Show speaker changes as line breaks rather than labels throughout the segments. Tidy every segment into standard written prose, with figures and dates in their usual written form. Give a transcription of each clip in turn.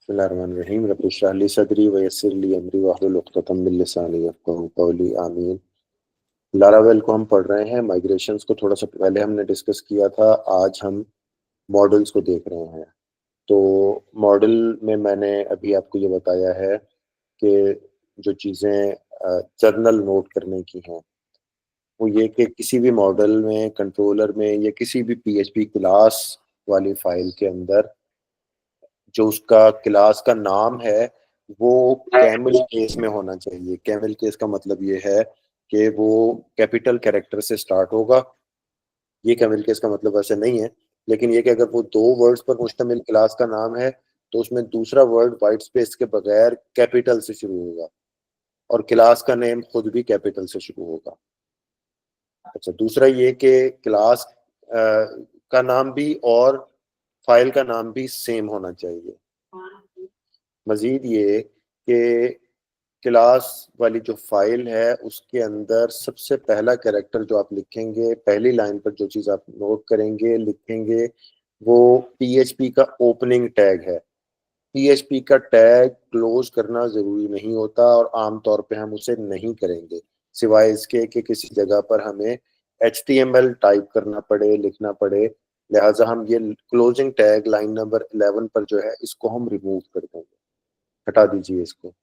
बिस्मिल्लाहिर्रहमानिर्रहीम रब्बि इश्रह ली सदरी व यस्सिर ली अमरी वहलुल उक़दतम मिन लिसानी यफ़क़हू क़ौली आमीन। लारावेल को हम पढ़ रहे हैं। माइग्रेशंस को थोड़ा सा पहले हमने डिस्कस किया था। आज हम मॉडल्स को देख रहे हैं। तो मॉडल में मैंने अभी आपको ये बताया है कि जो चीज़ें जर्नल नोट करने की हैं वो ये कि किसी भी मॉडल में, कंट्रोलर में या किसी भी पीएचपी क्लास वाली फाइल के अंदर जो उसका क्लास का नाम है वो कैमल केस में होना चाहिए। कैमल केस का मतलब ये है कि वो कैपिटल कैरेक्टर से स्टार्ट होगा। ये कैमल केस का मतलब ऐसे नहीं है, लेकिन ये कि अगर वो दो वर्ड्स पर मुश्तमिल क्लास का नाम है तो उसमें दूसरा वर्ड वाइट स्पेस के बगैर कैपिटल से शुरू होगा और क्लास का नेम खुद भी कैपिटल से शुरू होगा। अच्छा, दूसरा ये कि क्लास का नाम भी और फाइल का नाम भी सेम होना चाहिए। मजीद ये कि क्लास वाली जो फाइल है उसके अंदर सबसे पहला कैरेक्टर जो आप लिखेंगे, पहली लाइन पर जो चीज़ आप नोट करेंगे, लिखेंगे, वो पीएचपी का ओपनिंग टैग है। पीएचपी का टैग क्लोज करना ज़रूरी नहीं होता और आमतौर पे हम उसे नहीं करेंगे, सिवाय इसके कि किसी जगह पर हमें HTML टाइप करना पड़े, लिखना पड़े। लिहाजा हम ये क्लोजिंग टैग लाइन नंबर 11 पर जो है इसको हम रिमूव कर देंगे। हटा दीजिए इसको।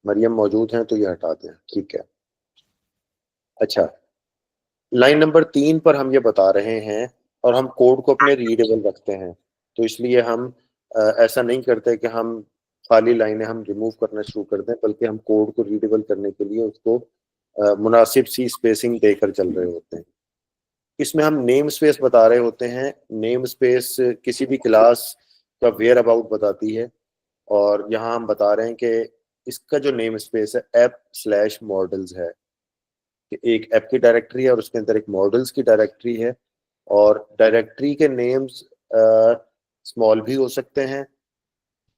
मरियम मौजूद हैं तो ये हटा दें, ठीक है। अच्छा, लाइन नंबर 3 पर हम ये बता रहे हैं और हम कोड को अपने रीडेबल रखते हैं, तो इसलिए हम ऐसा नहीं करते कि हम खाली लाइनें हम रिमूव करना शुरू कर दें, बल्कि हम कोड को रीडेबल करने के लिए उसको मुनासिब सी स्पेसिंग देकर चल रहे होते हैं। इसमें हम नेम स्पेस बता रहे होते हैं। नेम स्पेस किसी भी क्लास का वेयर अबाउट बताती है और यहाँ हम बता रहे हैं कि इसका जो नेम स्पेस है ऐप स्लैश मॉडल्स है, कि एक ऐप की डायरेक्टरी है और उसके अंदर एक मॉडल्स की डायरेक्टरी है। और डायरेक्टरी के नेम्स स्मॉल भी हो सकते हैं,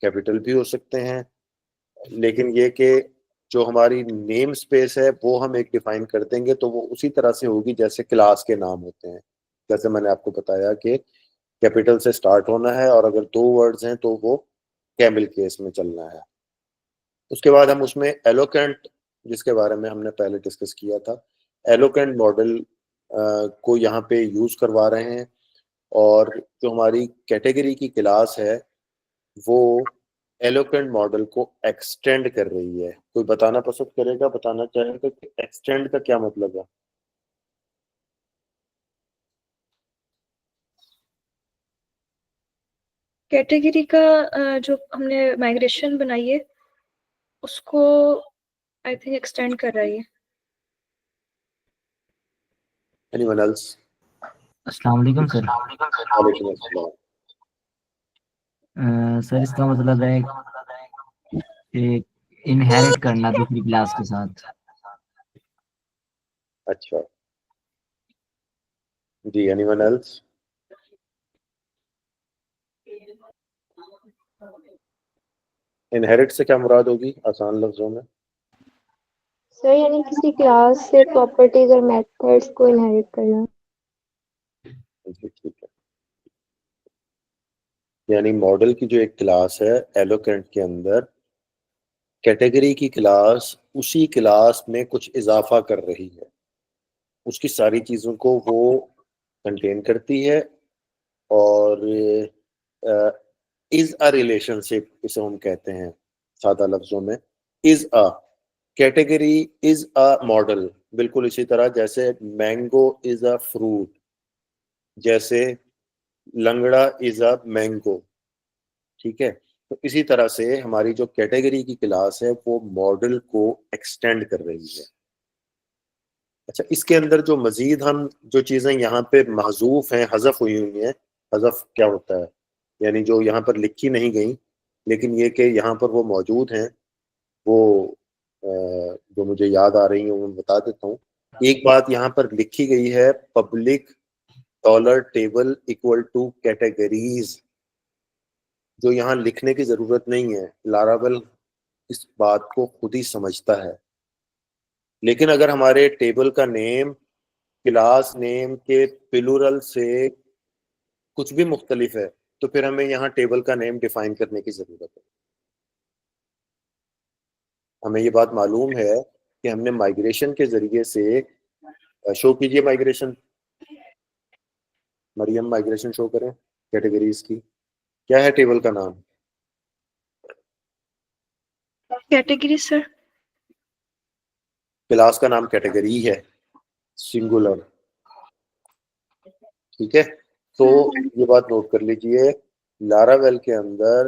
कैपिटल भी हो सकते हैं, लेकिन ये कि जो हमारी नेम स्पेस है वो हम एक डिफाइन कर देंगे तो वो उसी तरह से होगी जैसे क्लास के नाम होते हैं। जैसे मैंने आपको बताया कि कैपिटल से स्टार्ट होना है और अगर दो वर्ड्स हैं तो वो कैमल केस में चलना है। उसके बाद हम उसमें एलोकेंट, जिसके बारे में हमने पहले डिस्कस किया था, एलोकेंट मॉडल को यहाँ पे यूज करवा रहे हैं। और जो हमारी कैटेगरी की क्लास है वो एलोकेंट मॉडल को एक्सटेंड कर रही है। कोई बताना पसंद करेगा, बताना चाहेगा कि एक्सटेंड का क्या मतलब है?
कैटेगरी का जो हमने माइग्रेशन बनाई है उसको आई थिंक एक्सटेंड कर रही है।
Anyone else?
अस्सलाम वालेकुम सर।
वालेकुम अस्सलाम।
सर इसका मतलब है कि इनहेरिट करना दूसरी क्लास के साथ।
अच्छा जी, एनीवन एल्स? इनहेरिट से क्या मुराद होगी आसान लफ्जों में?
सर यानी किसी क्लास से प्रॉपर्टीज और मेथड्स को इनहेरिट करना।
जी ठीक है। यानी मॉडल की जो एक क्लास है एलोकेंट के अंदर, कैटेगरी की क्लास उसी क्लास में कुछ इजाफा कर रही है, उसकी सारी चीज़ों को वो कंटेन करती है। और इज अ रिलेशनशिप इसे हम कहते हैं सादा लफ्जों में। Is a category, is a model, बिल्कुल इसी तरह जैसे मैंगो इज अ फ्रूट, जैसे लंगड़ा इज अ मैंगो। ठीक है, तो इसी तरह से हमारी जो कैटेगरी की क्लास है वो मॉडल को एक्सटेंड कर रही है। अच्छा, इसके अंदर जो मजीद हम जो चीज़ें यहाँ पे महजूफ हैं, हज़फ हुई हुई हैं। हज़फ क्या होता है? यानी जो यहाँ पर लिखी नहीं गई लेकिन ये कि यहाँ पर वो मौजूद हैं, वो जो मुझे याद आ रही है वो मैं बता देता हूँ। एक बात यहाँ पर लिखी गई है, public dollar table equal two categories, जो यहाँ लिखने की जरूरत नहीं है। लारावेल इस बात को खुद ही समझता है। लेकिन अगर हमारे टेबल का नेम क्लास नेम के प्लूरल से कुछ भी मुख्तलिफ है तो फिर हमें यहाँ टेबल का नेम डिफाइन करने की जरूरत है। हमें ये बात मालूम है कि हमने माइग्रेशन के जरिए से शो कीजिए माइग्रेशन, मरियम माइग्रेशन शो करें कैटेगरीज की। क्या है टेबल का नाम?
Category sir.
क्लास का नाम कैटेगरी है, सिंगुलर। ठीक है, तो ये बात नोट कर लीजिए, लारावेल के अंदर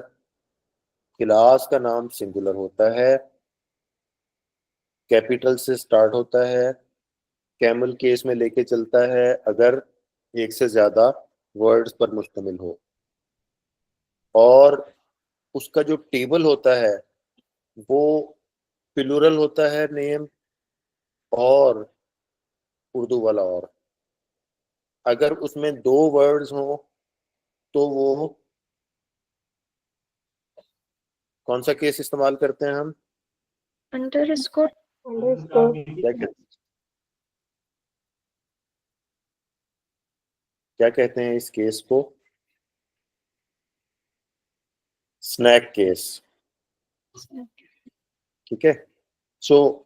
क्लास का नाम सिंगुलर होता है, कैपिटल से स्टार्ट होता है, कैमल केस में लेके चलता है अगर एक से ज्यादा वर्ड्स पर मुश्तमिल हो, और उसका जो टेबल होता है वो प्लूरल होता है नेम और उर्दू वाला और। अगर उसमें 2 वर्ड्स हों तो वो कौन सा केस इस्तेमाल करते हैं हम?
अंडरस्कोर।
अंडरस्कोर।
क्या कहते हैं इस केस को? Snake case. ठीक है, सो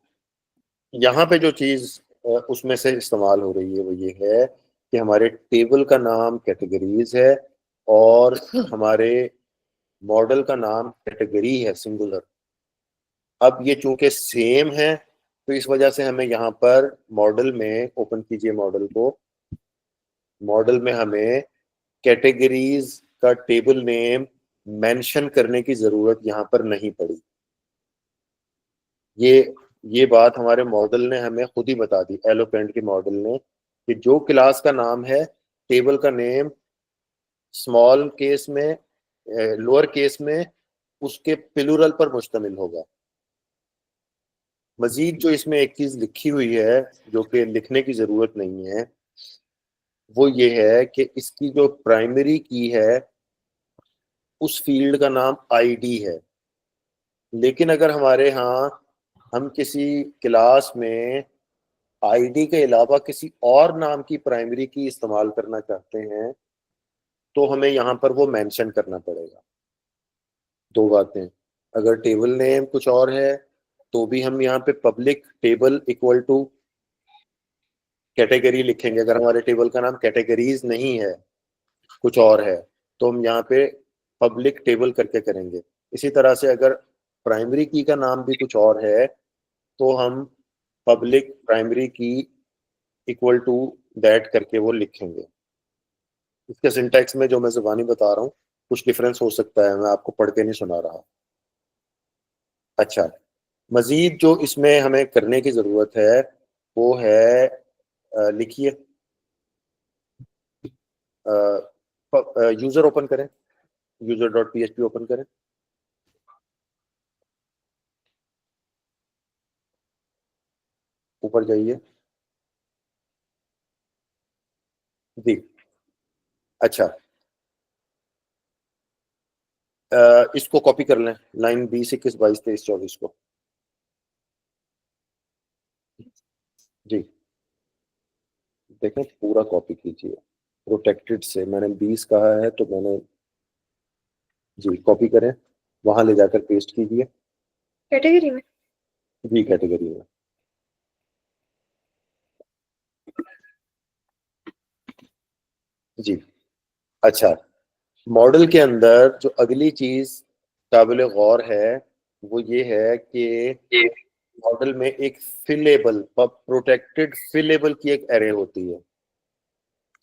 यहाँ पे जो चीज उसमें से इस्तेमाल हो रही है वो ये है कि हमारे टेबल का नाम कैटेगरीज है और हमारे मॉडल का नाम कैटेगरी है, सिंगुलर। अब ये चूंकि सेम है तो इस वजह से हमें यहाँ पर मॉडल में, ओपन कीजिए मॉडल को, मॉडल में हमें कैटेगरीज का टेबल नेम मेंशन करने की जरूरत यहाँ पर नहीं पड़ी। ये बात हमारे मॉडल ने हमें खुद ही बता दी, एलोपेंट के मॉडल ने, कि जो क्लास का नाम है टेबल का नेम स्मॉल केस में, लोअर केस में उसके प्लूरल पर मुश्तमिल होगा। मजीद जो इसमें एक चीज लिखी हुई है जो कि लिखने की जरूरत नहीं है, वो ये है कि इसकी जो प्राइमरी की है उस फील्ड का नाम आईडी है, लेकिन अगर हमारे यहाँ हम किसी क्लास में आईडी के अलावा किसी और नाम की प्राइमरी की इस्तेमाल करना चाहते हैं तो हमें यहाँ पर वो मेंशन करना पड़ेगा। 2 बातें, अगर टेबल नेम कुछ और है तो भी हम यहाँ पे public table equal to category लिखेंगे। अगर हमारे टेबल का नाम कैटेगरीज नहीं है, कुछ और है, तो हम यहाँ पे पब्लिक टेबल करके करेंगे। इसी तरह से अगर प्राइमरी की का नाम भी कुछ और है तो हम पब्लिक प्राइमरी की इक्वल टू दैट करके वो लिखेंगे। इसके सिंटैक्स में जो मैं जुबानी बता रहा हूँ कुछ डिफरेंस हो सकता है, मैं आपको पढ़ के नहीं सुना रहा। अच्छा, मजीद जो इसमें हमें करने की ज़रूरत है वो है, लिखिए, यूज़र ओपन करें, user.php ओपन करें। ऊपर जाइए जी। अच्छा, इसको कॉपी कर लें, लाइन 20, 21, 22, 23, 24 को जी। देखें, पूरा कॉपी कीजिए प्रोटेक्टेड से। मैंने 20 कहा है तो मैंने जी कॉपी करें, वहां ले जाकर पेस्ट कीजिए
कैटेगरी में।
जी, कैटेगरी में। जी, अच्छा, मॉडल के अंदर जो अगली चीज काबिल गौर है वो ये है कि मॉडल में एक फिलेबल, प्रोटेक्टेड फिलेबल की एक एरे होती है।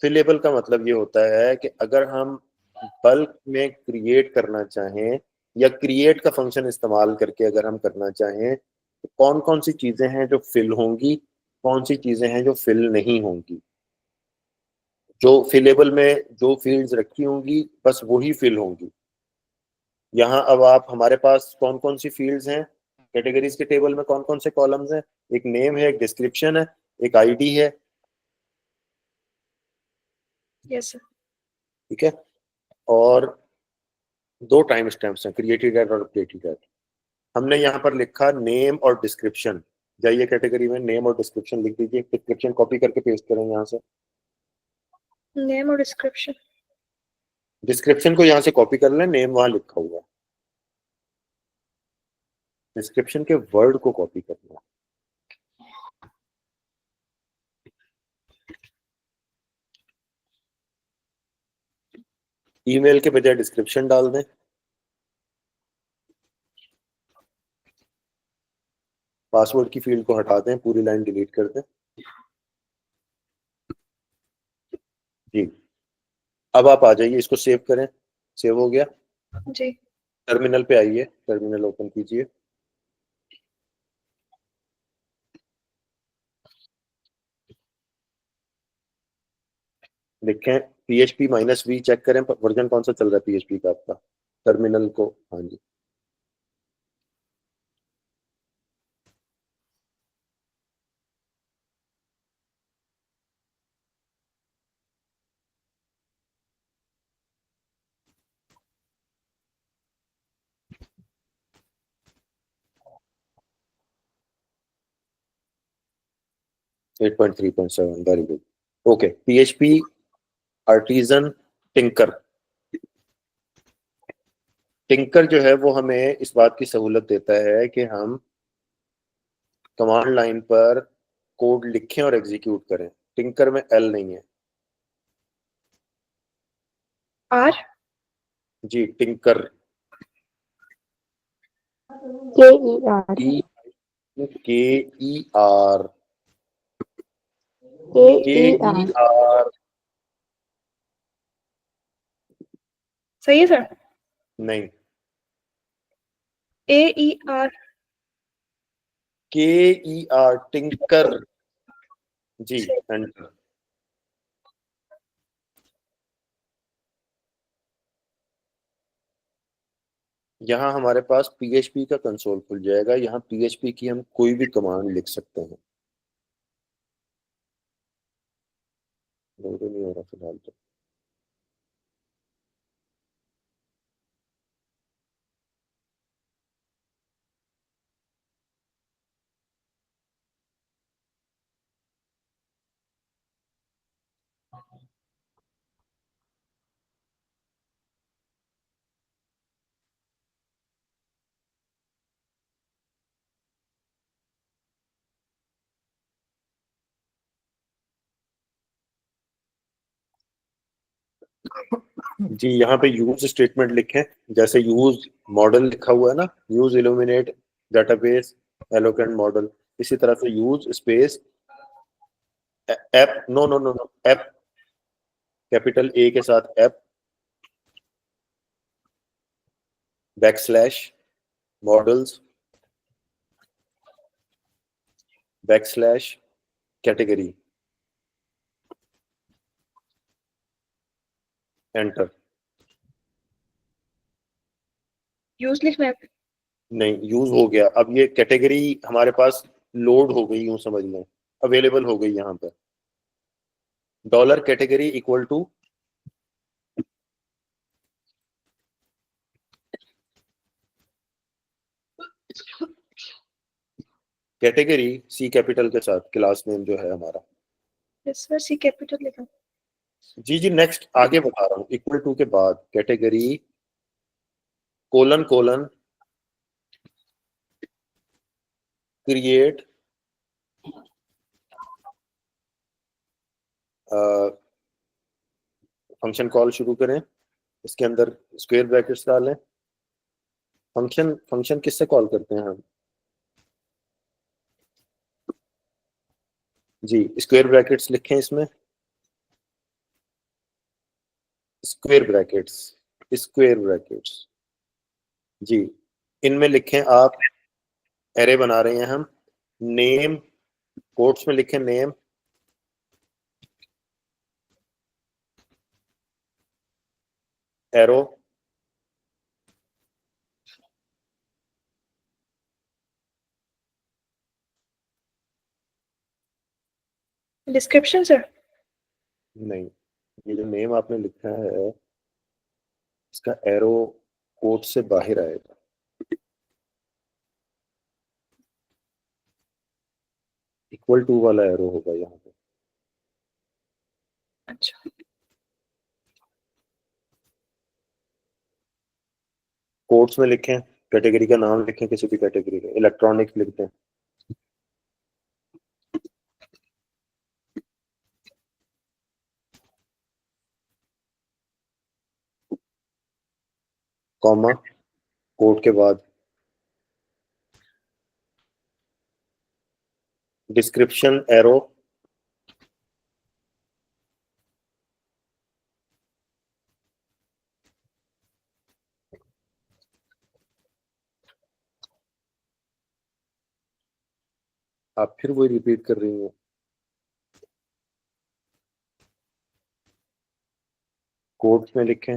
फिलेबल का मतलब ये होता है कि अगर हम बल्क में क्रिएट करना चाहें या क्रिएट का फंक्शन इस्तेमाल करके अगर हम करना चाहें तो कौन कौन सी चीजें हैं जो फिल होंगी, कौन सी चीजें हैं जो फिल नहीं होंगी। जो फिलेबल में जो फील्ड्स रखी होंगी बस वही फिल होंगी। यहाँ अब आप, हमारे पास कौन कौन सी फील्ड्स हैं कैटेगरीज के टेबल में, कौन कौन से कॉलम्स हैं? एक नेम है, एक डिस्क्रिप्शन है, एक आईडी है।
Yes sir.
ठीक है, और 2 टाइम स्टैम्प्स हैं, क्रिएटेड एट और अपडेटेड एट। हमने यहाँ पर लिखा नेम और डिस्क्रिप्शन। जाइए कैटेगरी में, नेम और डिस्क्रिप्शन लिख दीजिए। डिस्क्रिप्शन कॉपी करके पेस्ट करें यहाँ से।
नेम और डिस्क्रिप्शन।
डिस्क्रिप्शन को यहाँ से कॉपी कर लें, नेम वहां लिखा हुआ है, डिस्क्रिप्शन के वर्ड को कॉपी करना है। ईमेल के बजाय डिस्क्रिप्शन डाल दें। पासवर्ड की फील्ड को हटा दें, पूरी लाइन डिलीट कर दें। जी, अब आप आ जाइए, इसको सेव करें। सेव हो गया?
जी।
टर्मिनल पे आइए, टर्मिनल ओपन कीजिए। देखें PHP -v चेक करें, वर्जन कौन सा चल रहा है PHP का आपका। टर्मिनल को, हाँ जी, at 8.3.7, very good. Okay, PHP artisan tinker. Tinker जो है वो हमें इस बात की सहूलत देता है कि हम कमांड लाइन पर कोड लिखें और एग्जीक्यूट करें। टिंकर में एल नहीं है
R
G, tinker
KER
KER
KER
KER
सही है सर।
नहीं,
AER
KER टिंकर जी, एंटर। यहाँ हमारे पास PHP का कंसोल खुल जाएगा। यहाँ PHP की हम कोई भी कमांड लिख सकते हैं। लोड नहीं हो रहा फिलहाल तो। जी, यहाँ पे यूज स्टेटमेंट लिखें, जैसे यूज मॉडल लिखा हुआ है ना, use illuminate database eloquent model, इसी तरह से use space app, no no no no, app capital A के साथ app backslash models backslash category, enter.
Use लिखना है।
नहीं, यूज हो गया। अब ये कैटेगरी हमारे पास लोड हो गई, यूं समझ लें, अवेलेबल हो गई। यहाँ पर dollar category equal to category C capital के साथ, क्लास नेम जो है हमारा।
यस सर, C कैपिटल लिखा।
जी जी, नेक्स्ट आगे बता रहा हूँ। इक्वल टू के बाद category colon colon create function call शुरू करें। इसके अंदर स्क्वायर ब्रैकेट्स डालें। फंक्शन फंक्शन किससे कॉल करते हैं हम? जी, स्क्वायर ब्रैकेट्स लिखें इसमें, स्क्वायर ब्रैकेट्स, स्क्वायर ब्रैकेट्स। जी, इनमें लिखें आप, एरे बना रहे हैं हम, नेम, कोट्स में लिखें नेम, एरो,
डिस्क्रिप्शन सर।
नहीं, ये जो नेम आपने लिखा है इसका एरो कोट से बाहर आएगा। इक्वल टू वाला एरो होगा यहाँ पे।
अच्छा।
कोट्स में लिखें, कैटेगरी का नाम लिखें, किसी भी कैटेगरी का, इलेक्ट्रॉनिक लिख दें। कॉमा, कोट के बाद डिस्क्रिप्शन एरो, आप फिर वही रिपीट कर रही हैं। कोट्स में लिखें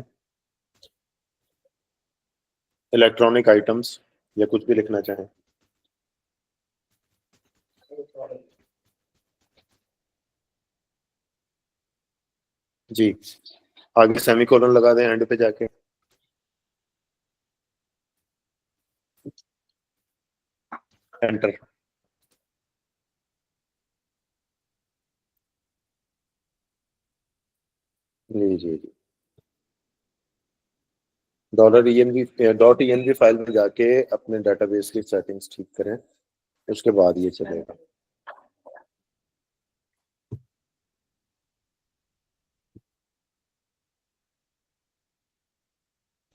इलेक्ट्रॉनिक आइटम्स या कुछ भी लिखना चाहें। जी, आगे सेमीकोलन लगा दें एंड पे जाके। एंटर। जी जी जी, $env फाइल में जाके अपने डेटाबेस की सेटिंग्स ठीक करें, उसके बाद ये चलेगा।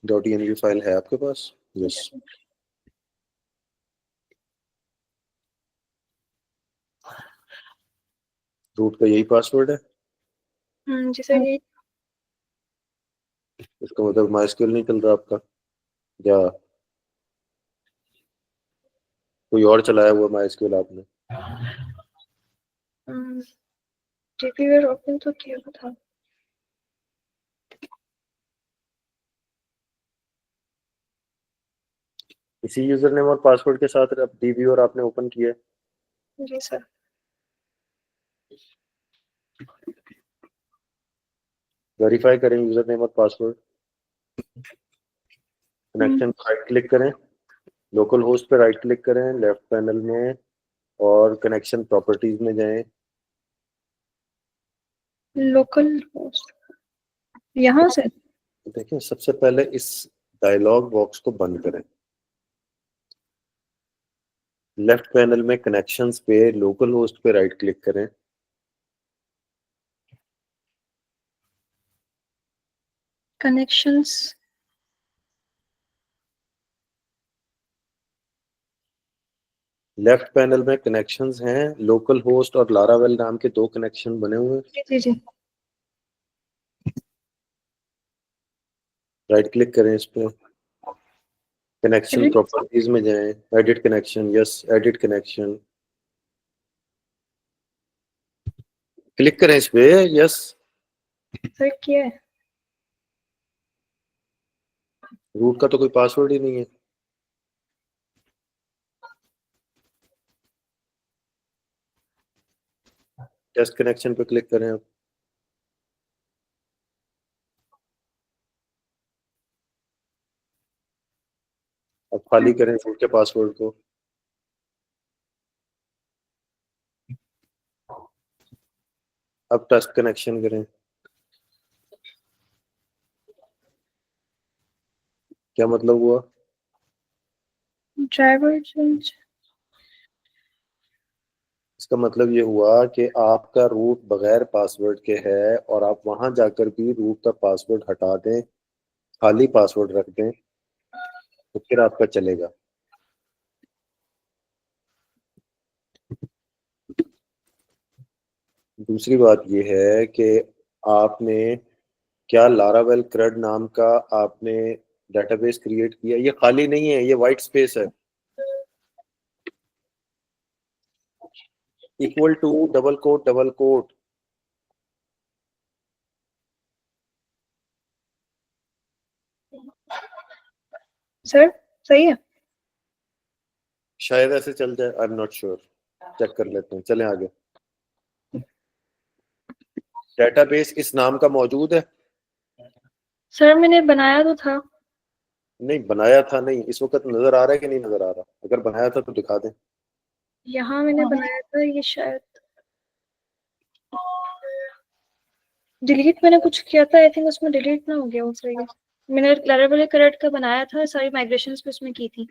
.env फाइल है आपके पास? यस। रूट का यही पासवर्ड है?
जी सर, यही।
इसका मतलब माइस्क्यूएल नहीं चल रहा आपका, या कोई और चलाया हुआ माइस्क्यूएल आपने?
JPware ओपन तो किया हुआ था।
इसी यूजर नेम और पासवर्ड के साथ अब DB और आपने ओपन किया है?
जी सर।
वेरीफाई करें यूजर नेम और पासवर्ड। कनेक्शन पर राइट क्लिक करें, लोकल होस्ट पे राइट क्लिक करें लेफ्ट पैनल में, और कनेक्शन प्रॉपर्टीज में जाएं।
लोकल होस्ट यहाँ से
देखिए, सबसे पहले इस डायलॉग बॉक्स को बंद करें। लेफ्ट पैनल में कनेक्शंस पे लोकल होस्ट पे राइट क्लिक करें,
कनेक्शंस,
लेफ्ट पैनल में कनेक्शंस हैं, लोकल होस्ट और लारावेल नाम के 2 कनेक्शन बने हुए हैं।
जी जी जी।
राइट क्लिक करें इस पे, कनेक्शन
Edit?
प्रॉपर्टीज में जाएं, edit connection, yes edit connection, click करें इस पे, यस।
सर किया है।
रूट का तो कोई पासवर्ड ही नहीं है। टेस्ट कनेक्शन पे क्लिक करें आप। अब खाली करें रूट के पासवर्ड को। अब टेस्ट कनेक्शन करें। क्या मतलब हुआ?
Driver change.
इसका मतलब ये हुआ कि आपका रूट बगैर पासवर्ड के है, और आप वहां जाकर भी रूट का पासवर्ड हटा दें, खाली पासवर्ड रख दें, तो फिर आपका चलेगा। दूसरी बात ये है कि आपने क्या लारावेल क्रड नाम का आपने डेटाबेस क्रिएट किया? ये खाली नहीं है, ये वाइट स्पेस है। Equal to double quote double quote.
Sir सही है।
शायद ऐसे चल जाए, I am not sure, check कर लेते हैं, चलें आगे। डेटाबेस इस नाम का मौजूद है?
सर मैंने बनाया तो था।
नहीं बनाया था, नहीं इस वक्त नजर आ रहा है कि नहीं नजर आ रहा? अगर बनाया था तो दिखा दें।
यहाँ मैंने बनाया था, ये शायद डिलीट मैंने कुछ किया था, आई थिंक उसमें डिलीट ना हो गया हो। सही है, मैंने लारावेल करेक्ट का बनाया था, सारी माइग्रेशंस भी उसमें की थी।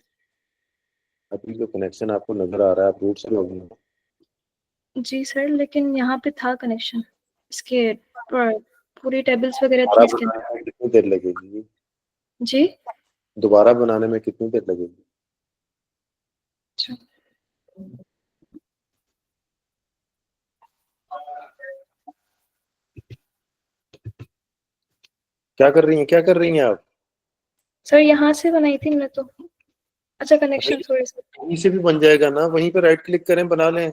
अभी जो कनेक्शन आपको नजर आ रहा है आप रूट से लॉगिन हो।
जी सर, लेकिन यहाँ पे था कनेक्शन, इसके पूरी टेबल्स वगैरह थी
दोबारा
इसके अंदर।
बनाने में कितनी देर लगेगी?
जी
दोबारा बनाने में कितनी देर लगेगी?
अच्छा।
क्या कर रही हैं, क्या कर रही हैं आप?
सर यहाँ से बनाई थी मैंने तो। अच्छा कनेक्शन
अरे
थोड़ी सी।
वहीं से भी बन जाएगा ना, वहीं पे राइट क्लिक करें बना लें।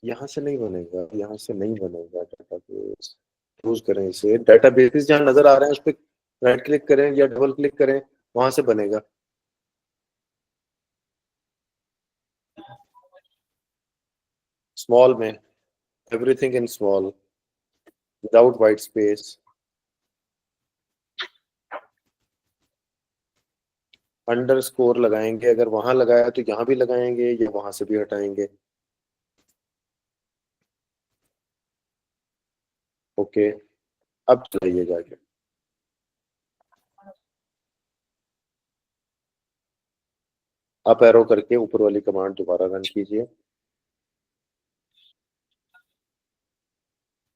यहाँ से नहीं बनेगा, यहाँ से नहीं बनेगा। डाटाबेस चूज करें, इसे डाटाबेस जहाँ नजर आ रहे हैं उस पर राइट क्लिक करें या डबल क्लिक करें, वहां से बनेगा। स्मॉल में, everything in small, without white space. Underscore लगाएंगे, अगर वहां लगाया तो यहाँ भी लगाएंगे या वहां से भी हटाएंगे। ओके, अब चलाइए जाके। अप एरो करके ऊपर वाली कमांड दोबारा रन कीजिए।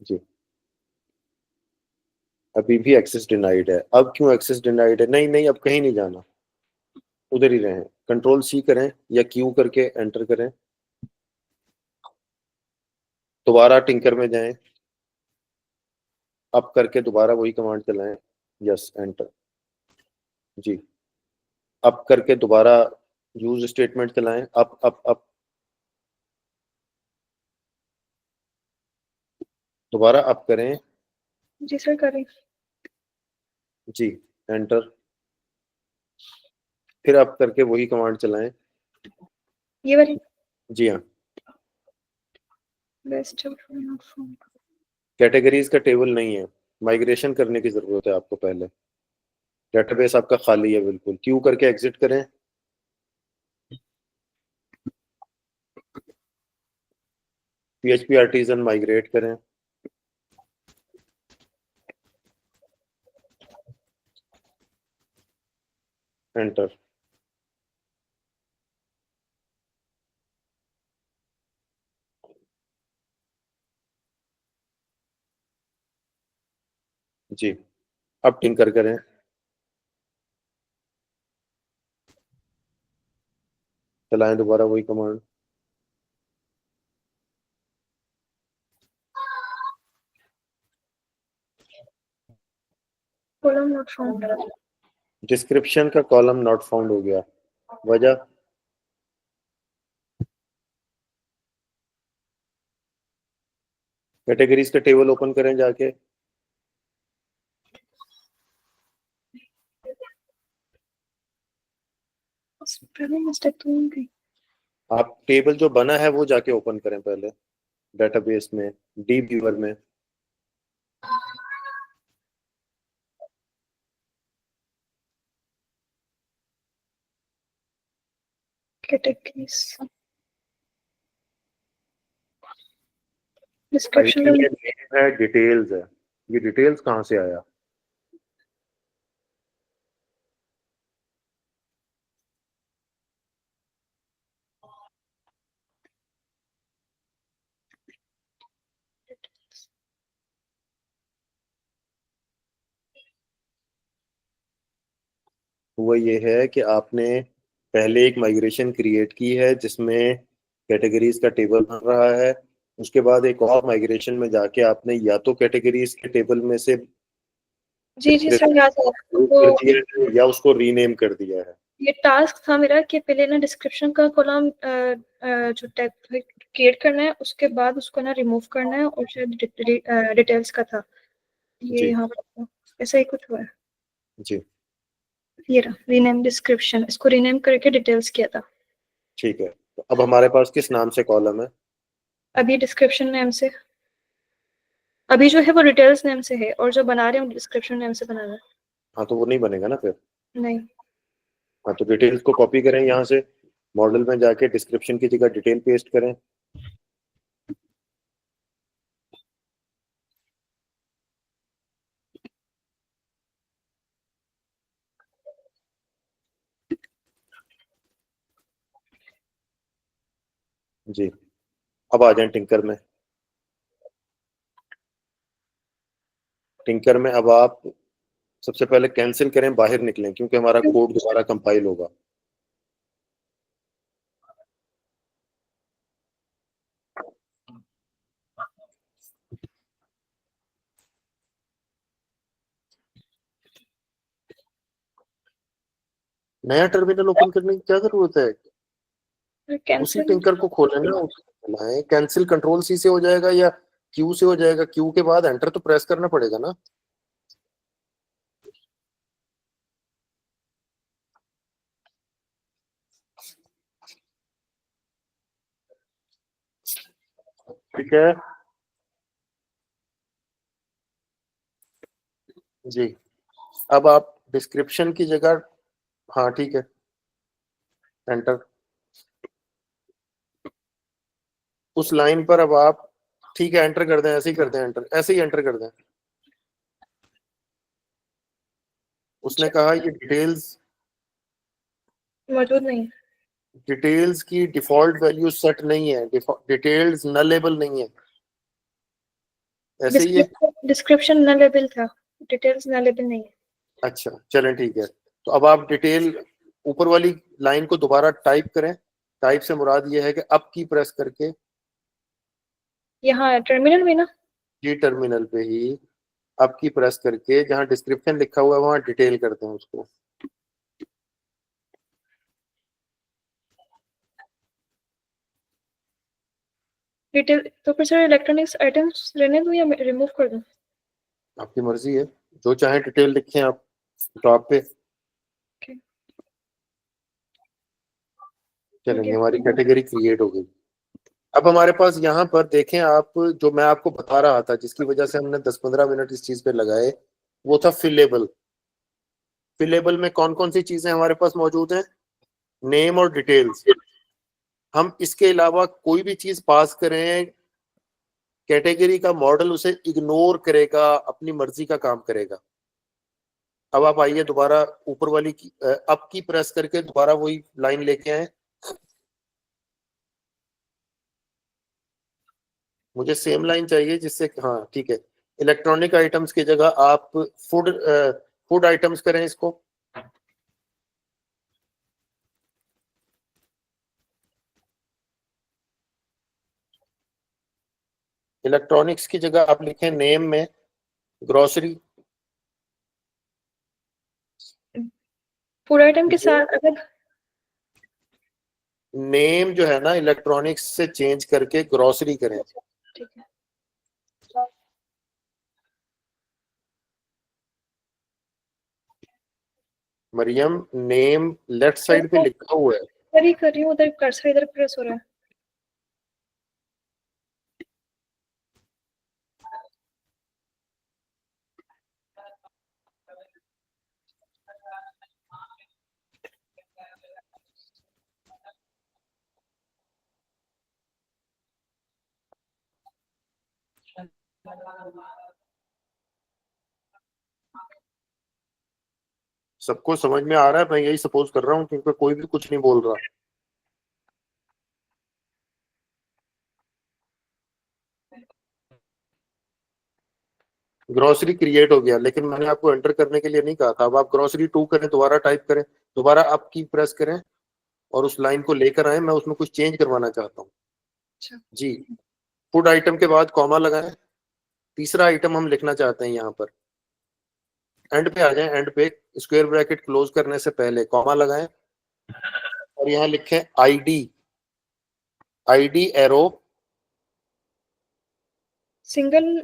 जी, अभी भी एक्सेस डिनाइड है। अब क्यों एक्सेस डिनाइड है? नहीं नहीं, अब कहीं नहीं जाना, उधर ही रहें। कंट्रोल सी करें या क्यू करके एंटर करें, दोबारा टिंकर में जाएं, अप करके दोबारा वही कमांड चलाएं। Yes, enter. जी, अप करके दोबारा यूज स्टेटमेंट चलाएं। अप अप अप, दोबारा अप करें।
जी सर कर रही हूँ।
जी, एंटर। फिर अप करके वही कमांड चलाएं।
ये वाली
जी हाँ।
बेस्ट।
कैटेगरीज का टेबल नहीं है, माइग्रेशन करने की जरूरत है आपको पहले। डेटाबेस आपका खाली है बिल्कुल। क्यू करके एग्जिट करें, PHP आर्टिजन माइग्रेट करें। एंटर। जी, अब टिंकर करें। चलाएं दोबारा वही command.
Column not found.
Description का कॉलम नॉट फाउंड हो गया, वजह? कैटेगरीज का टेबल ओपन करें जाके।
मिस्टेक तो नहीं गई।
आप टेबल जो बना है वो जाके ओपन करें पहले डेटाबेस में, डी व्यूअर में।
कैटेगरीज
आईडी
डिस्क्रिप्शन
है,
में।
नेम है, डिटेल्स है। ये डिटेल्स कहाँ से आया? हुआ ये है कि आपने पहले एक माइग्रेशन क्रिएट की है जिसमें कैटेगरीज का टेबल बन रहा है। उसके बाद एक और माइग्रेशन में जाके आपने या तो कैटेगरीज के टेबल में से
जी जी सर याद है।
remove
तो
कर दिया है या उसको रीनेम कर दिया है।
ये टास्क था मेरा कि पहले ना डिस्क्रिप्शन का कॉलम जो टैग क्रिएट करना है, उसके बाद उसको ना रिमूव करना है, और शायद डिटेल्स का था ये
जी
यहाँ पर था। ऐसा ही कुछ हुआ है।
जी,
ये रहा रीनेम डिस्क्रिप्शन, इसको रीनेम करके डिटेल्स किया था।
ठीक है। तो अब हमारे पास किस नाम से कॉलम है?
अभी डिस्क्रिप्शन नेम से, अभी जो है वो डिटेल्स नेम से है, और जो बना रहे हैं डिस्क्रिप्शन नेम से बना रहे
हाँ तो वो नहीं बनेगा ना फिर।
हैं। नहीं।
हाँ तो डिटेल्स को कॉपी करें, यहाँ से मॉडल में जाके डिस्क्रिप्शन की जगह डिटेल पेस्ट करें। जी, अब आ जाएं टिंकर में। टिंकर में अब आप सबसे पहले कैंसिल करें, बाहर निकलें, क्योंकि हमारा कोड दोबारा कंपाइल होगा। नया टर्मिनल ओपन करने की क्या जरूरत है? उसी
कैंसिल
टिंकर को खोलें ना, उसको कैंसिल कंट्रोल सी से हो जाएगा या क्यू से हो जाएगा। क्यू के बाद एंटर तो प्रेस करना पड़ेगा ना। ठीक है जी। अब आप डिस्क्रिप्शन की जगह, हाँ ठीक है, एंटर। उस लाइन पर अब आप, ठीक है, एंटर कर दें, ऐसे ही कर दें, एंटर, ऐसे ही एंटर कर दें। उसने कहा ये डिटेल्स,
मौजूद नहीं है।
डिटेल्स की डिफॉल्ट वैल्यू सेट नहीं है, डिटेल्स नलेबल नहीं है, ऐसे ही है।
डिस्क्रिप्शन नलेबल था, डिटेल्स नलेबल नहीं है।
अच्छा चलें ठीक है। तो अब आप डिटेल ऊपर वाली लाइन को दोबारा टाइप करें। टाइप से मुराद ये है कि अप की प्रेस करके,
यहाँ टर्मिनल में ना,
जी टर्मिनल पे ही अप की प्रेस करके जहां डिस्क्रिप्शन लिखा हुआ है वहां डिटेल करते हैं उसको।
डिटेल तो फिर सर इलेक्ट्रॉनिक्स आइटम्स रहने दूं या रिमूव कर दूं?
आपकी मर्जी है, जो चाहे डिटेल लिखें आप टॉप पे।
Okay.
चलेंगे, हमारी कैटेगरी क्रिएट हो गई। अब हमारे पास यहाँ पर देखें आप, जो मैं आपको बता रहा था जिसकी वजह से हमने 10-15 मिनट इस चीज पे लगाए, वो था फिलेबल। फिलेबल में कौन कौन सी चीजें हमारे पास मौजूद हैं? नेम और डिटेल्स। हम इसके अलावा कोई भी चीज पास करें, कैटेगरी का मॉडल उसे इग्नोर करेगा, अपनी मर्जी का काम करेगा। अब आप आइए दोबारा ऊपर वाली की अप की प्रेस करके दोबारा वही लाइन लेके आए। मुझे सेम लाइन चाहिए जिससे, हाँ ठीक है, इलेक्ट्रॉनिक आइटम्स की जगह आप फूड फूड आइटम्स करें इसको। इलेक्ट्रॉनिक्स की जगह आप लिखें नेम में ग्रोसरी।
पूरा आइटम के साथ अलग।
नेम जो है ना इलेक्ट्रॉनिक्स से चेंज करके ग्रोसरी करें।
ठीक है।
मरियम, नेम लेफ्ट साइड पे लिखा हुआ है।
कर रही हूँ, उधर कर्सर इधर प्रेस हो रहा है।
सबको समझ में आ रहा है? मैं यही सपोज कर रहा हूँ क्योंकि कोई भी कुछ नहीं बोल रहा। ग्रोसरी क्रिएट हो गया, लेकिन मैंने आपको एंटर करने के लिए नहीं कहा था। अब आप ग्रोसरी 2 करें, दोबारा टाइप करें, दोबारा अप की प्रेस करें और उस लाइन को लेकर आए। मैं उसमें कुछ चेंज करवाना चाहता हूँ।
अच्छा।
जी, फूड आइटम के बाद कॉमा लगाएं। तीसरा आइटम हम लिखना चाहते हैं यहाँ पर। एंड पे आ जाएं, एंड पे स्क्वायर ब्रैकेट क्लोज करने से पहले कॉमा लगाएं और यहाँ लिखें आईडी। आईडी एरो,
सिंगल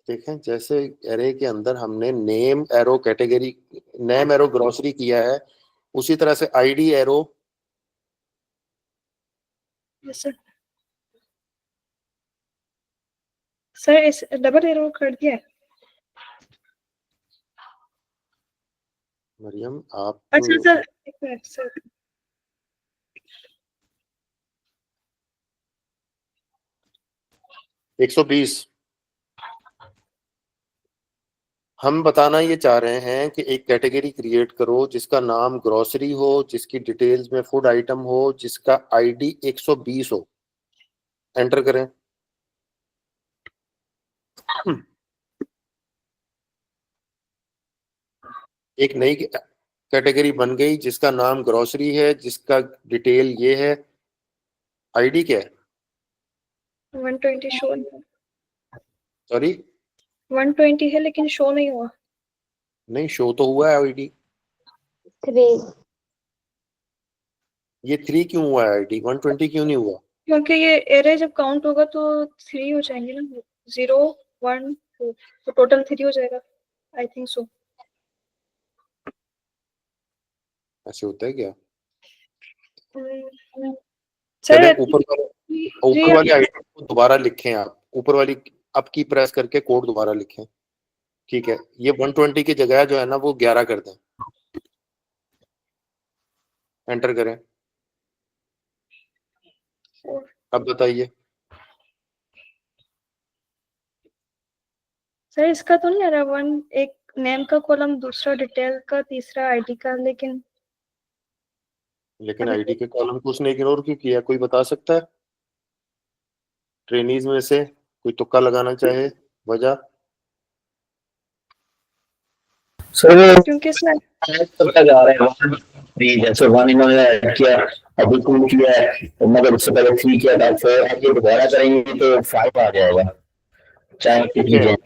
देखें जैसे एरे के अंदर हमने name arrow category, name arrow grocery किया है, उसी तरह से आईडी एरो।
सर, सर इस डबल एरो कर दिया है।
मरियम आप,
अच्छा सर, एक मिनट सर।
120 हम बताना ये चाह रहे हैं कि एक कैटेगरी क्रिएट करो जिसका नाम ग्रोसरी हो, जिसकी डिटेल्स में फूड आइटम हो, जिसका आईडी 120 हो। एंटर करें। एक नई कैटेगरी बन गई जिसका नाम ग्रोसरी है, जिसका डिटेल ये है। आईडी क्या है?
120 शो
सॉरी,
120 है लेकिन शो नहीं हुआ।
नहीं शो तो हुआ है आईडी।
3
ये 3 क्यों हुआ है? आईडी 120 क्यों नहीं हुआ?
क्योंकि ये एरे जब काउंट होगा तो 3 हो जाएंगे ना, 0 1 2, तो टोटल 3 हो जाएगा। I think so.
ऐसे होता है क्या?
सर
चले ऊपर
जी
वाली आइटम को दोबारा लिखें आप। ऊपर वाली अप की प्रेस करके कोड दोबारा लिखें। ठीक है, ये 120 की जगह जो है ना वो 11 कर दें। एंटर करें। अब बताइए।
सर इसका तो नहीं आ रहा, वन एक नेम का कॉलम, दूसरा डिटेल का, तीसरा आईडी का, लेकिन
आईडी के कॉलम को उसने इग्नोर क्यों किया? कोई बता सकता है? ट्रेनीज में से कोई तुक्का लगाना चाहे वजह?
सर
क्योंकि सर
करता जा रहे हैं भी, जैसे वन इन्होंने ऐड किया, अभी 2 किया है, मतलब उससे पहले 3 किया था, 4 अब ये दोबारा करेंगे तो 5 आ जाएगा, चाहे
ठीक
कितनी
है,
जाए।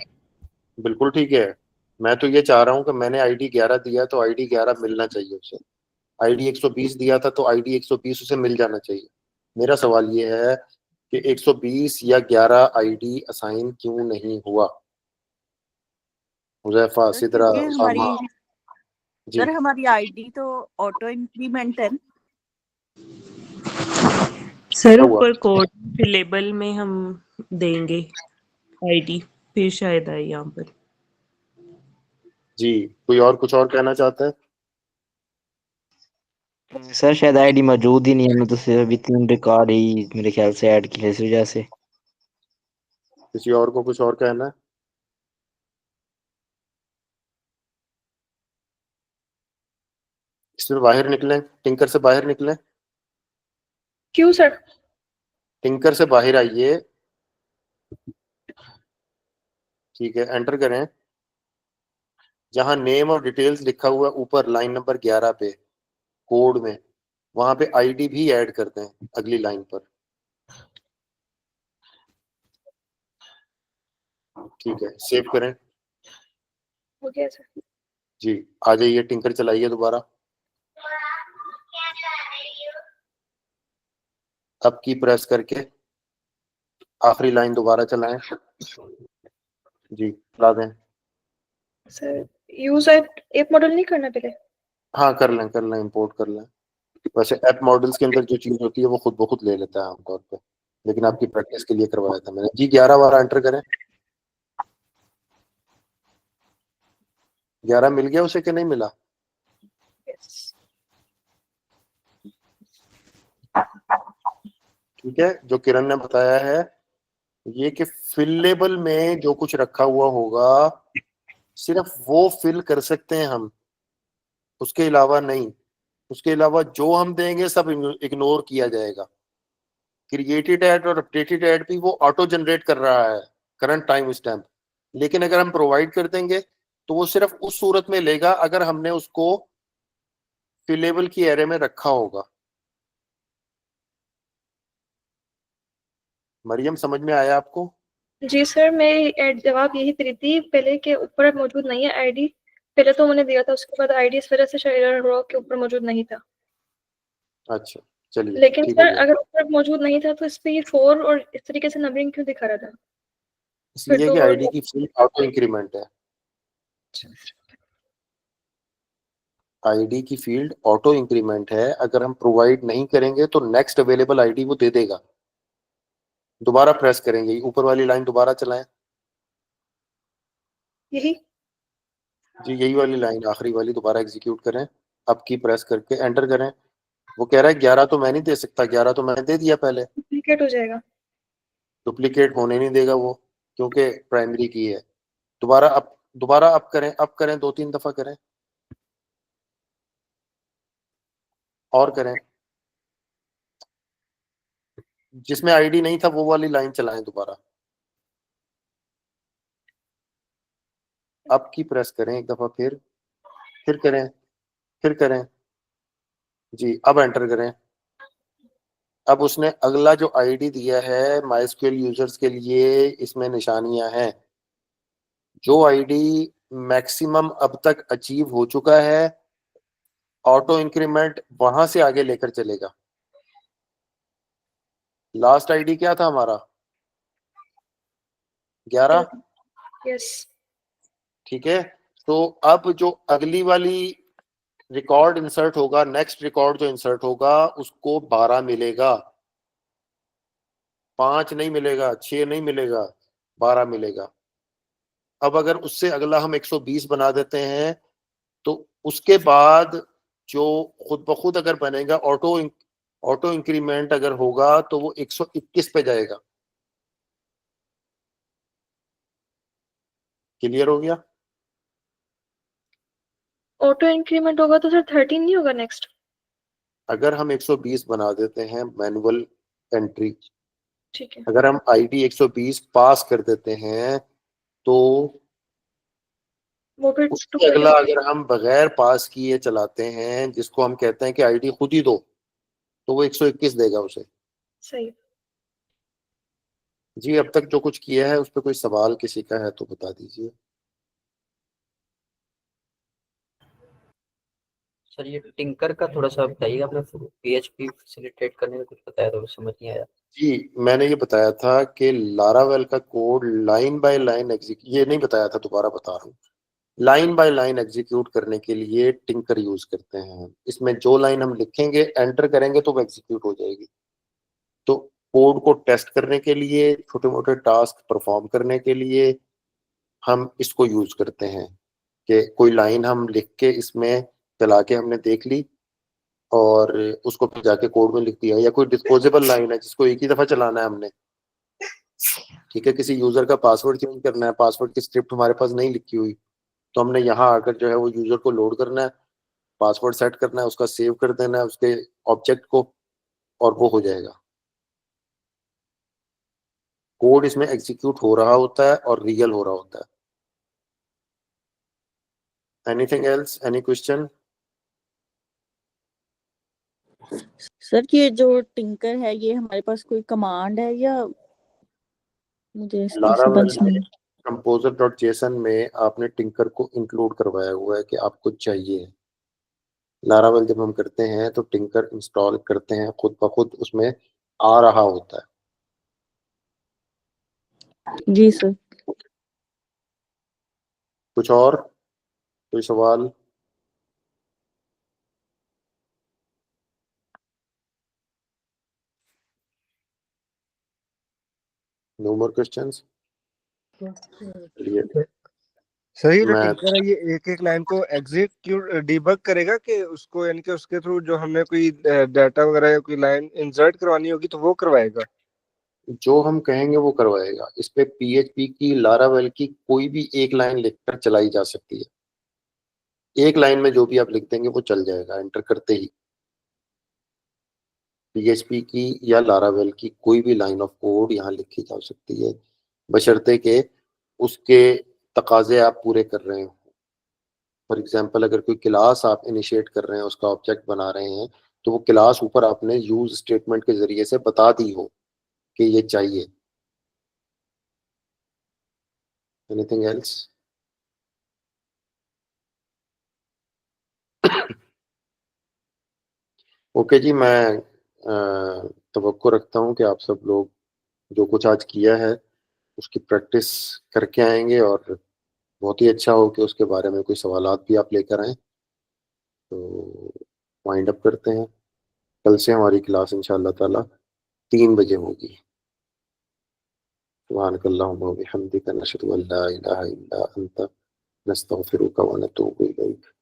बिल्कुल ठीक है। मैं तो ये चाह रहा हूँ कि मैंने आईडी 11 दिया तो आईडी 11 मिलना चाहिए उसे। आईडी 120 दिया था तो आईडी 120 उसे मिल जाना चाहिए। मेरा सवाल ये है कि 120 या 11 आईडी असाइन क्यों नहीं हुआ? हुजैफा,
सर
सिदरा,
क्योंकि
सामा।
हमारी
जी
सर हमारी आईडी तो ऑटो इंक्रीमेंट है।
सर
क्या हुआ?
ऊपर कोड लेबल में हम देंगे आईडी, फिर शायद आए यहाँ पर।
जी, कोई और कुछ और कहना चाहता है?
सर शायद आईडी मौजूद ही नहीं है, हमने तो सिर्फ अभी 3 रिकॉर्ड ही मेरे ख्याल से ऐड किए इस वजह से।
किसी और को कुछ और कहना है? इसमें बाहर निकलें, टिंकर से बाहर निकलें।
क्यों सर?
टिंकर से बाहर आइए। ठीक है, एंटर करें। जहां नेम और डिटेल्स लिखा हुआ है ऊपर लाइन नंबर 11 पे कोड में, वहां पे आईडी भी ऐड करते हैं अगली लाइन पर। ठीक है, सेव करें।
हो गया सर।
जी, आ जाइए, टिंकर चलाइए दोबारा। अब की प्रेस करके आखिरी लाइन दोबारा चलाएं। जी, चला दें।
सर यूज ऐप मॉडल नहीं करना पहले?
हाँ कर लें, इंपोर्ट कर लें। वैसे ऐप मॉडल्स के अंदर जो चीज होती है वो खुद ब खुद ले लेता है आमतौर पे, लेकिन आपकी प्रैक्टिस के लिए करवाया था मैंने। जी 11 बार एंटर करें। 11 मिल गया उसे कि नहीं मिला?
यस।
ठीक है, जो किरण ने बताया है ये कि फिलेबल में जो कुछ रखा हुआ होगा सिर्फ वो फिल कर सकते हैं हम, उसके अलावा नहीं। उसके अलावा जो हम देंगे सब इग्नोर किया जाएगा। क्रिएटेड ऐड और अपडेटेड ऐड भी वो ऑटो जनरेट कर रहा है करंट टाइम स्टैम्प, लेकिन अगर हम प्रोवाइड कर देंगे तो वो सिर्फ उस सूरत में लेगा अगर हमने उसको फिलेबल की एरे में रखा होगा। मरियम, समझ में आया आपको?
जी सर, मैं जवाब यही दे रही थी पहले के ऊपर मौजूद नहीं है आईडी। पहले तो मैंने दिया था, उसके बाद आईडी इस वजह से शायद एरर हुआ कि ऊपर मौजूद नहीं था।
अच्छा चलिए,
लेकिन
ठीक हो
सर
गया।
अगर ऊपर मौजूद नहीं था तो इस पे ये 4 और इस तरीके से नंबरिंग क्यों दिखा रहा था? फिर
इसलिए
तो
कि आईडी की फील्ड ऑटो इंक्रीमेंट है। आईडी की फील्ड ऑटो इंक्रीमेंट है, अगर हम प्रोवाइड नहीं करेंगे तो नेक्स्ट अवेलेबल आईडी वो दे देगा। दोबारा प्रेस करेंगे, ऊपर वाली लाइन दोबारा चलाएं।
यही
जी यही वाली लाइन, आखिरी वाली दोबारा एग्जीक्यूट करें। अब की प्रेस करके एंटर करें। वो कह रहा है 11 तो मैं नहीं दे सकता, 11 तो मैंने दे दिया पहले।
डुप्लीकेट हो जाएगा।
डुप्लीकेट होने नहीं देगा वो, क्योंकि प्राइमरी की है। दोबारा अब दोबारा अब करें 2-3 दफा करें और करें। जिसमें आईडी नहीं था वो वाली लाइन चलाएं दोबारा। अब की प्रेस करें एक दफा, फिर करें जी। अब एंटर करें। अब उसने अगला जो आईडी दिया है माइस्क्यूएल यूजर्स के लिए, इसमें निशानियां हैं। जो आईडी मैक्सिमम अब तक अचीव हो चुका है, ऑटो इंक्रीमेंट वहां से आगे लेकर चलेगा। लास्ट आईडी क्या था हमारा? 11।
यस।
ठीक है, तो अब जो अगली वाली रिकॉर्ड इंसर्ट होगा, नेक्स्ट रिकॉर्ड जो इंसर्ट होगा, उसको 12 मिलेगा, 5 नहीं मिलेगा, 6 नहीं मिलेगा, 12 मिलेगा। अब अगर उससे अगला हम 120 बना देते हैं तो उसके बाद जो खुद ब खुद अगर बनेगा ऑटो इंक्रीमेंट अगर होगा तो वो 121 पे जाएगा। क्लियर हो गया?
ऑटो इंक्रीमेंट होगा तो सर 13 नहीं होगा नेक्स्ट?
अगर हम 120 बना देते हैं मैनुअल एंट्री,
ठीक है।
अगर हम आईडी 120 पास कर देते हैं तो
वो फिर
उसके अगला अगर हम बगैर पास किए चलाते हैं, जिसको हम कहते हैं कि आईडी खुद ही दो, तो वो 121 देगा उसे।
सही।
जी, अब तक जो कुछ किया है उस पर कोई सवाल किसी का है तो बता दीजिए।
सर ये टिंकर का थोड़ा सा बताइएगा, आपने पीएचपी फैसिलिटेट करने में कुछ बताया तो समझ नहीं आया।
जी, मैंने ये बताया था कि लारावेल का कोड लाइन बाय लाइन ये नहीं बताया था, दोबारा बता रहा हूँ। लाइन बाय लाइन एग्जीक्यूट करने के लिए टिंकर यूज करते हैं। इसमें जो लाइन हम लिखेंगे, एंटर करेंगे तो वो एग्जीक्यूट हो जाएगी। तो कोड को टेस्ट करने के लिए, छोटे मोटे टास्क परफॉर्म करने के लिए हम इसको यूज करते हैं कि कोई लाइन हम लिख के इसमें चला के हमने देख ली और उसको फिर जाके कोड में लिख दिया, या कोई डिस्पोजेबल लाइन है जिसको एक ही दफा चलाना है हमने। ठीक है, किसी यूजर का पासवर्ड चेंज करना है, पासवर्ड की स्क्रिप्ट हमारे पास नहीं लिखी हुई, तो हमने यहाँ आकर जो है वो यूजर को लोड करना है, पासवर्ड सेट करना है, उसका सेव कर देना है उसके ऑब्जेक्ट को, और वो हो जाएगा। कोड इसमें एग्जीक्यूट हो रहा होता है और रियल हो रहा होता है। Anything else, any question?
Sir ये जो टिंकर है ये हमारे पास कोई कमांड है या मुझे इसकी समझ नहीं?
composer.json में आपने टिंकर को इंक्लूड करवाया हुआ है कि आपको चाहिए। लारावेल जब हम करते हैं तो टिंकर इंस्टॉल करते हैं, खुद ब खुद उसमें आ रहा होता है।
जी सर।
कुछ और कोई सवाल? No more questions?
सर ये जो
मैं
टिंकर है ये एक एक लाइन को एग्जीक्यूट डिबग करेगा कि उसको, यानी कि उसके थ्रू जो हमें कोई डाटा वगैरह या कोई लाइन इंसर्ट करवानी होगी तो वो करवाएगा?
जो हम कहेंगे वो करवाएगा। इस पे पीएचपी की, लारावेल की कोई भी एक लाइन लिखकर चलाई जा सकती है। एक लाइन में जो भी आप लिख देंगे वो चल जाएगा एंटर करते ही। पीएचपी की या लारावेल की कोई भी लाइन ऑफ कोड यहाँ लिखी जा सकती है, बशर्ते के उसके तकाजे आप पूरे कर रहे हो। फॉर एग्जाम्पल, अगर कोई क्लास आप इनिशिएट कर रहे हैं, उसका ऑब्जेक्ट बना रहे हैं, तो वो क्लास ऊपर आपने यूज स्टेटमेंट के जरिए से बता दी हो कि ये चाहिए। Anything else? ओके जी, मैं तवक्को रखता हूँ कि आप सब लोग जो कुछ आज किया है उसकी प्रैक्टिस करके आएंगे और बहुत ही अच्छा हो कि उसके बारे में कोई सवालात भी आप लेकर आएँ। तो वाइंड अप करते हैं। कल से हमारी क्लास इंशाअल्लाह ताला 3 बजे होगी। सुब्हानकल्लाहुम्मा व बिहम्दिका नशहदु अन ला इलाहा इल्ला अंता नस्तगफिरुका व नतूबु इलैक।